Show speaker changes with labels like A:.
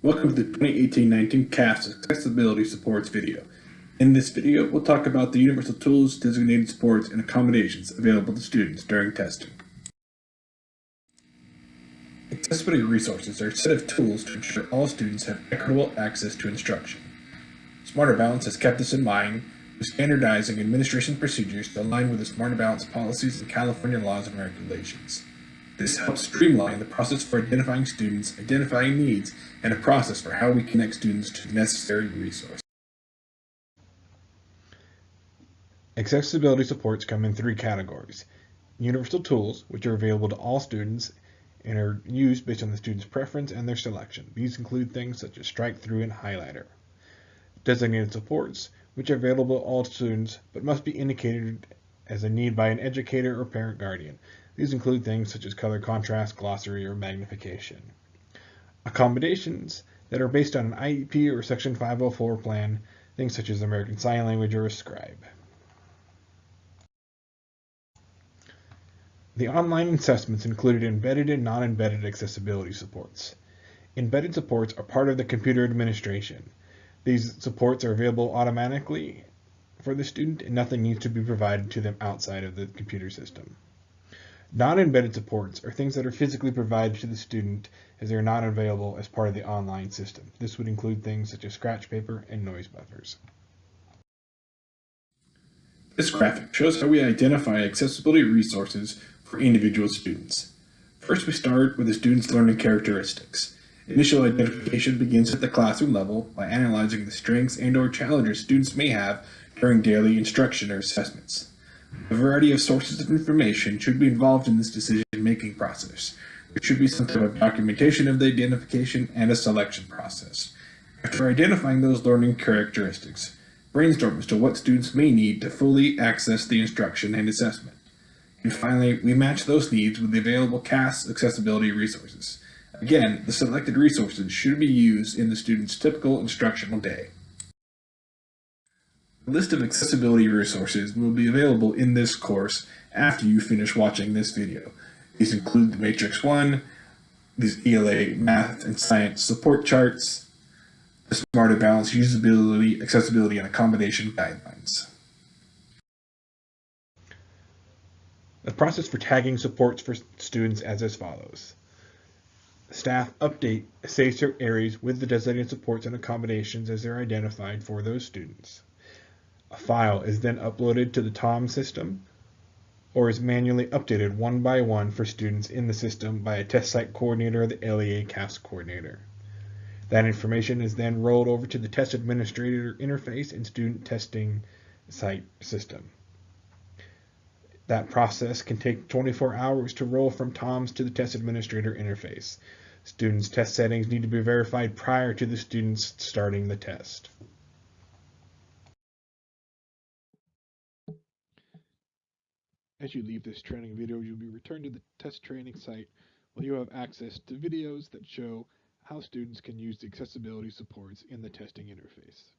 A: Welcome to the 2018-19 CAASPP Accessibility Supports video. In this video, we'll talk about the universal tools, designated supports, and accommodations available to students during testing. Accessibility resources are a set of tools to ensure all students have equitable access to instruction. Smarter Balance has kept this in mind with standardizing administration procedures to align with the Smarter Balance policies and California laws and regulations. This helps streamline the process for identifying students, identifying needs, and a process for how we connect students to necessary resources.
B: Accessibility supports come in three categories. Universal tools, which are available to all students and are used based on the student's preference and their selection. These include things such as strike-through and highlighter. Designated supports, which are available to all students but must be indicated as a need by an educator or parent guardian. These include things such as color contrast, glossary, or magnification. Accommodations that are based on an IEP or Section 504 plan, things such as American Sign Language or a scribe. The online assessments included embedded and non-embedded accessibility supports. Embedded supports are part of the computer administration. These supports are available automatically for the student and nothing needs to be provided to them outside of the computer system. Non-embedded supports are things that are physically provided to the student as they are not available as part of the online system. This would include things such as scratch paper and noise buffers.
A: This graphic shows how we identify accessibility resources for individual students. First, we start with the student's learning characteristics. Initial identification begins at the classroom level by analyzing the strengths and/or challenges students may have during daily instruction or assessments. A variety of sources of information should be involved in this decision-making process. There should be some type of documentation of the identification and a selection process. After identifying those learning characteristics, brainstorm as to what students may need to fully access the instruction and assessment. And finally, we match those needs with the available CAASPP accessibility resources. Again, the selected resources should be used in the student's typical instructional day. A list of accessibility resources will be available in this course after you finish watching this video. These include the Matrix 1, these ELA math and science support charts, the Smarter Balance usability, accessibility, and accommodation guidelines.
B: The process for tagging supports for students as follows. Staff update safe areas with the designated supports and accommodations as they're identified for those students. A file is then uploaded to the TOM system or is manually updated one by one for students in the system by a test site coordinator or the LEA CAASPP coordinator. That information is then rolled over to the test administrator interface and student testing site system. That process can take 24 hours to roll from TOMS to the test administrator interface. Students' test settings need to be verified prior to the students starting the test. As you leave this training video, you'll be returned to the test training site where you have access to videos that show how students can use the accessibility supports in the testing interface.